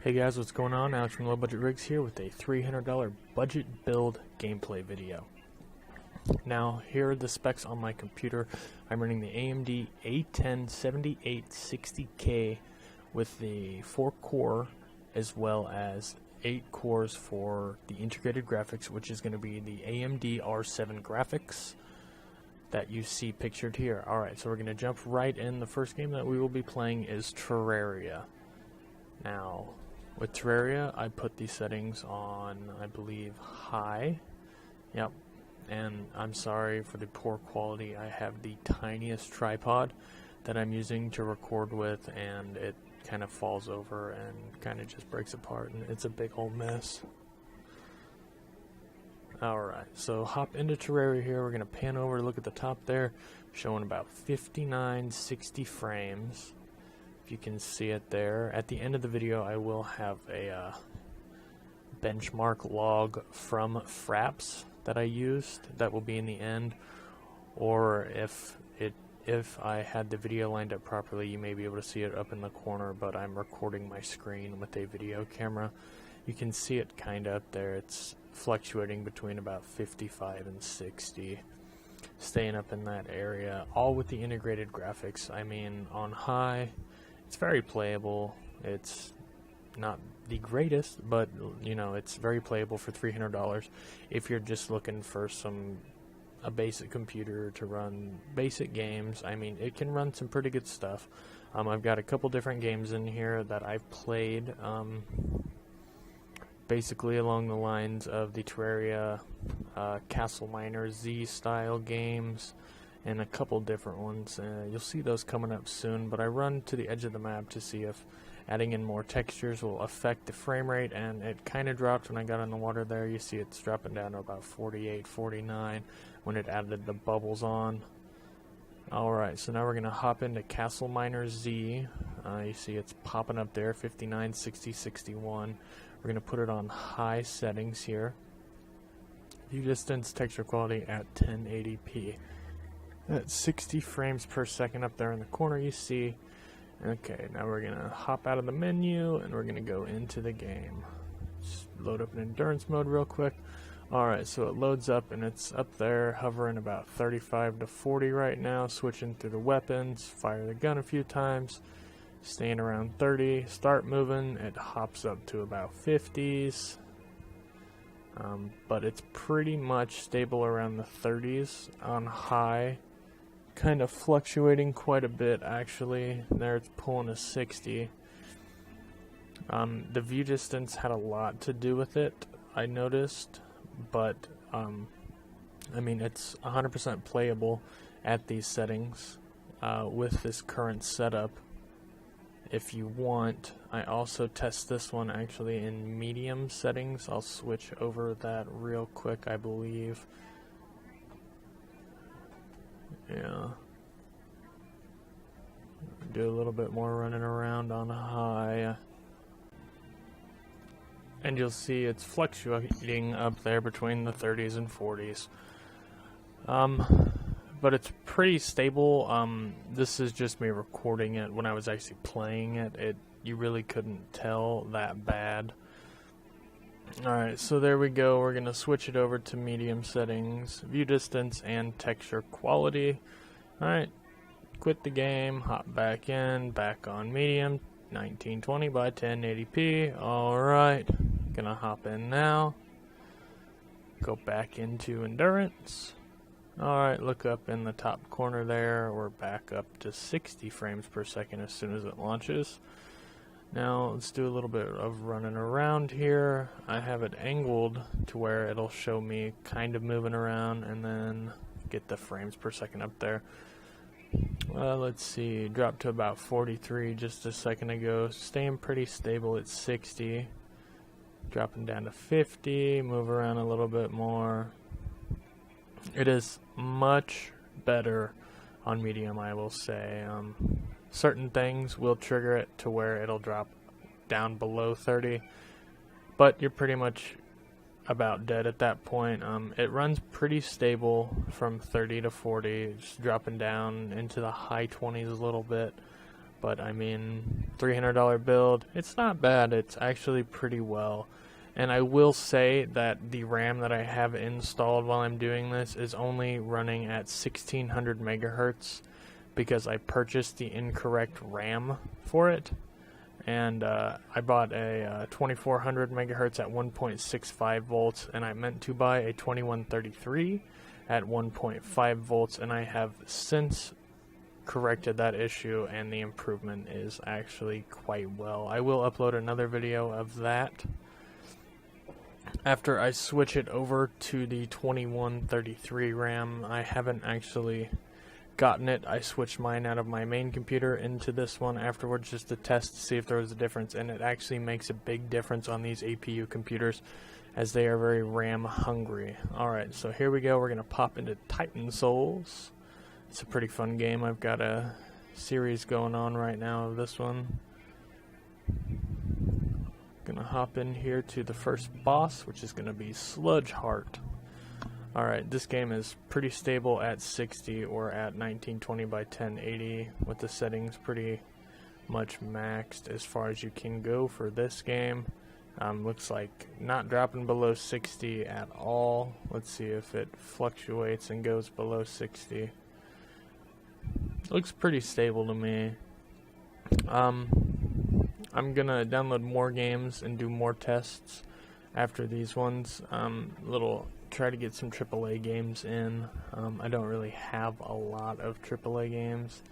Hey guys, what's going on? Alex from Low Budget Rigs here with a $300 budget build gameplay video. Now, here are the specs on my computer. I'm running the AMD A10 7860K with the 4-core as well as 8 cores for the integrated graphics, which is going to be the AMD R7 graphics that you see pictured here. Alright, so we're going to jump right in. The first game that we will be playing is Terraria. Now, with Terraria, I put these settings on, I believe, high. Yep. And I'm sorry for the poor quality. I have the tiniest tripod that I'm using to record with, and it kind of falls over and kind of just breaks apart, and it's a big old mess. Alright, so hop into Terraria here. We're going to pan over, look at the top there, showing about 59-60 frames. If you can see it there. At the end of the video, I will have a benchmark log from Fraps that I used. That will be in the end. Or if I had the video lined up properly, you may be able to see it up in the corner, but I'm recording my screen with a video camera. You can see it kind of up there. It's fluctuating between about 55 and 60. Staying up in that area, all with the integrated graphics. I mean, on high, it's very playable. It's not the greatest, but you know, it's very playable for $300 if you're just looking for a basic computer to run basic games. I mean, it can run some pretty good stuff. I've got a couple different games in here that I've played, basically along the lines of the Terraria, CastleminerZ style games, and a couple different ones. You'll see those coming up soon, but I run to the edge of the map to see if adding in more textures will affect the frame rate, and it kind of dropped when I got in the water there. You see it's dropping down to about 48, 49 when it added the bubbles on. Alright, so now we're going to hop into CastleminerZ. You see it's popping up there, 59, 60, 61. We're going to put it on high settings here. View distance, texture quality at 1080p. At 60 frames per second up there in the corner, you see. Okay, now we're going to hop out of the menu and we're going to go into the game. Just load up an endurance mode real quick. Alright, so it loads up and it's up there hovering about 35 to 40 right now. Switching through the weapons, fire the gun a few times, staying around 30. Start moving, it hops up to about 50s. But it's pretty much stable around the 30s on high. Kind of fluctuating quite a bit actually. There it's pulling a 60. The view distance had a lot to do with it, I noticed, but I mean, it's 100% playable at these settings with this current setup. If you want, I also test this one actually in medium settings. I'll switch over that real quick, I believe. Yeah. Do a little bit more running around on high. And you'll see it's fluctuating up there between the 30s and 40s. But it's pretty stable. This is just me recording it. When I was actually playing it, you really couldn't tell that bad. Alright, so there we go. We're going to switch it over to medium settings, view distance, and texture quality. Alright, quit the game, hop back in, back on medium, 1920 by 1080p. Alright, gonna hop in now. Go back into endurance. Alright, look up in the top corner there. We're back up to 60 frames per second as soon as it launches. Now let's do a little bit of running around here. I have it angled to where it'll show me kind of moving around and then get the frames per second up there. Let's see, dropped to about 43 just a second ago. Staying pretty stable at 60. Dropping down to 50, move around a little bit more. It is much better on medium, I will say. Certain things will trigger it to where it'll drop down below 30, but you're pretty much about dead at that point. It runs pretty stable from 30 to 40, just dropping down into the high 20s a little bit, but I mean, $300 build, it's not bad. It's actually pretty well. And I will say that the RAM that I have installed while I'm doing this is only running at 1600 megahertz because I purchased the incorrect RAM for it. And I bought a 2400 megahertz at 1.65 volts, and I meant to buy a 2133 at 1.5 volts, and I have since corrected that issue, and the improvement is actually quite well. I will upload another video of that after I switch it over to the 2133 RAM. I haven't actually gotten it. I switched mine out of my main computer into this one afterwards just to test to see if there was a difference, and it actually makes a big difference on these APU computers as they are very RAM hungry. Alright, so here we go. We're going to pop into Titan Souls. It's a pretty fun game. I've got a series going on right now of this one. Gonna hop in here to the first boss, which is gonna be Sludge Heart. Alright, this game is pretty stable at 60 or at 1920 by 1080 with the settings pretty much maxed as far as you can go for this game. Looks like not dropping below 60 at all. Let's see if it fluctuates and goes below 60. Looks pretty stable to me. I'm gonna download more games and do more tests after these ones. Try to get some AAA games in. I don't really have a lot of AAA games.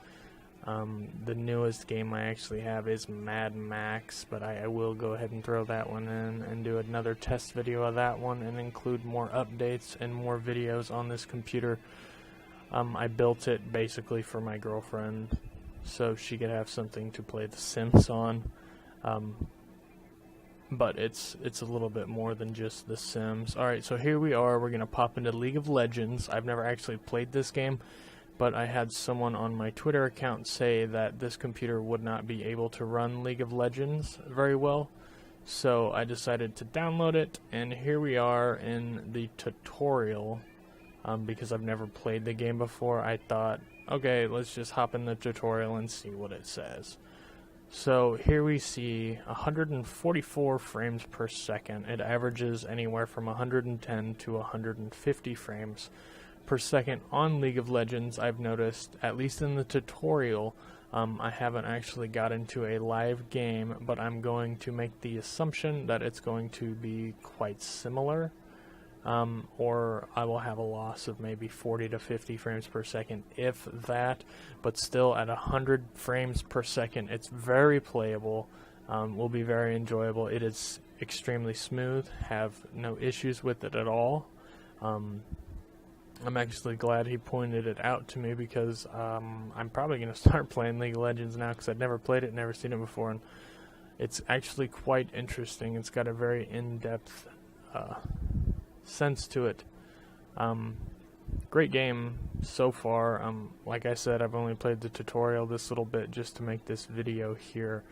The newest game I actually have is Mad Max, but I will go ahead and throw that one in and do another test video of that one and include more updates and more videos on this computer. I built it basically for my girlfriend so she could have something to play The Sims on. But it's a little bit more than just The Sims. Alright, so here we are. We're going to pop into League of Legends. I've never actually played this game, but I had someone on my Twitter account say that this computer would not be able to run League of Legends very well. So I decided to download it, and here we are in the tutorial. Because I've never played the game before, I thought, okay, let's just hop in the tutorial and see what it says. So here we see 144 frames per second. It averages anywhere from 110 to 150 frames per second on League of Legends. I've noticed, at least in the tutorial, I haven't actually got into a live game, but I'm going to make the assumption that it's going to be quite similar. Or I will have a loss of maybe 40 to 50 frames per second, if that, but still at 100 frames per second, it's very playable, will be very enjoyable. It is extremely smooth, have no issues with it at all. I'm actually glad he pointed it out to me because I'm probably going to start playing League of Legends now because I've never played it, never seen it before, and it's actually quite interesting. It's got a very in-depth sense to it. Great game so far. Like I said, I've only played the tutorial this little bit just to make this video here,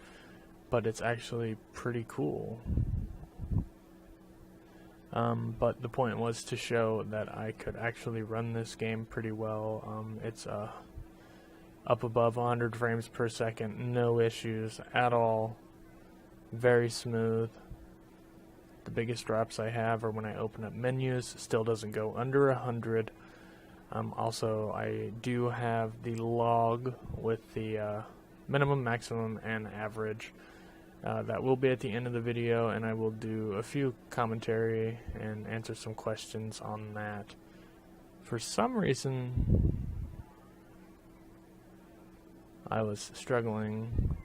but it's actually pretty cool. But the point was to show that I could actually run this game pretty well. It's up above 100 frames per second, no issues at all, very smooth. The biggest drops I have are when I open up menus. Still doesn't go under 100. Also, I do have the log with the minimum, maximum, and average. That will be at the end of the video, and I will do a few commentary and answer some questions on that. For some reason, I was struggling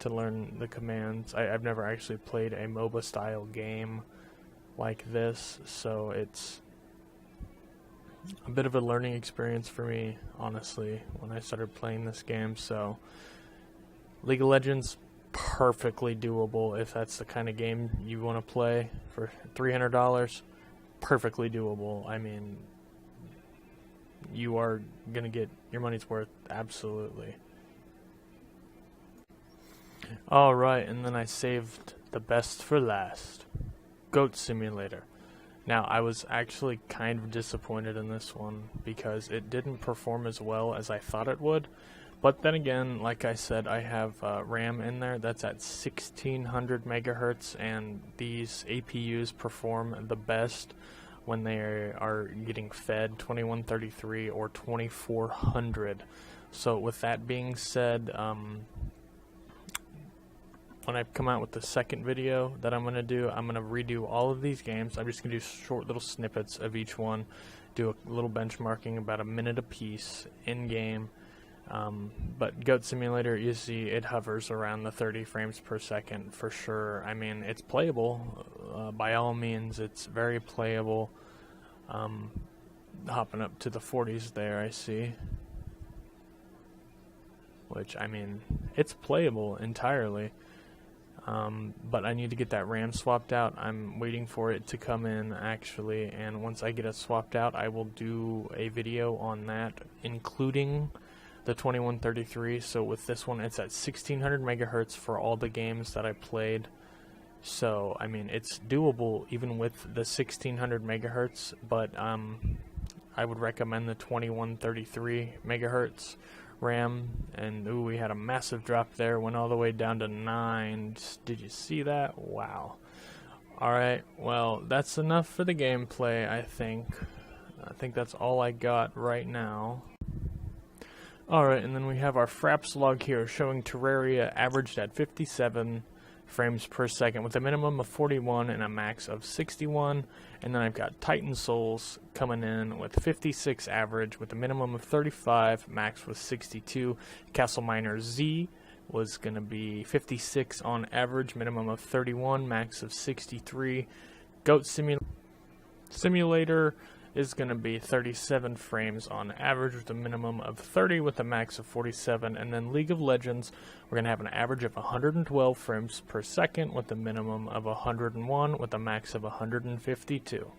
to learn the commands. I've never actually played a MOBA style game like this, so it's a bit of a learning experience for me, honestly, when I started playing this game. So League of Legends, perfectly doable if that's the kind of game you want to play for $300. Perfectly doable. I mean, you are gonna get your money's worth, absolutely. Alright, and then I saved the best for last. Goat Simulator. Now, I was actually kind of disappointed in this one because it didn't perform as well as I thought it would, But then again, like I said, I have RAM in there that's at 1600 megahertz, and these APUs perform the best when they are getting fed 2133 or 2400. So with that being said, when I come out with the second video that I'm going to do, I'm going to redo all of these games. I'm just going to do short little snippets of each one, do a little benchmarking about a minute a piece in game. But Goat Simulator, you see it hovers around the 30 frames per second for sure. I mean, it's playable, by all means, it's very playable. Hopping up to the 40s there, I see. Which, I mean, it's playable entirely. But I need to get that RAM swapped out. I'm waiting for it to come in actually, and once I get it swapped out, I will do a video on that, including the 2133. So with this one, it's at 1600 megahertz for all the games that I played. So I mean, it's doable even with the 1600 megahertz, but I would recommend the 2133 megahertz RAM. And ooh, we had a massive drop there, went all the way down to 9. Did you see that? Wow. Alright, well, that's enough for the gameplay, I think. I think that's all I got right now. Alright, and then we have our Fraps log here showing Terraria averaged at 57 frames per second with a minimum of 41 and a max of 61. And then I've got Titan Souls coming in with 56 average with a minimum of 35, max was 62. CastleminerZ was going to be 56 on average, minimum of 31, max of 63. Goat Simulator is going to be 37 frames on average with a minimum of 30 with a max of 47. And then League of Legends, we're going to have an average of 112 frames per second with a minimum of 101 with a max of 152.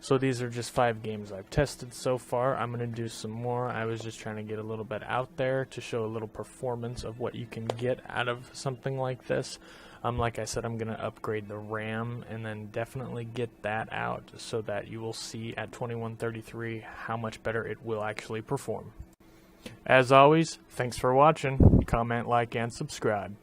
So these are just 5 games I've tested so far. I'm going to do some more. I was just trying to get a little bit out there to show a little performance of what you can get out of something like this. Like I said, I'm going to upgrade the RAM and then definitely get that out so that you will see at 2133 how much better it will actually perform. As always, thanks for watching. Comment, like, and subscribe.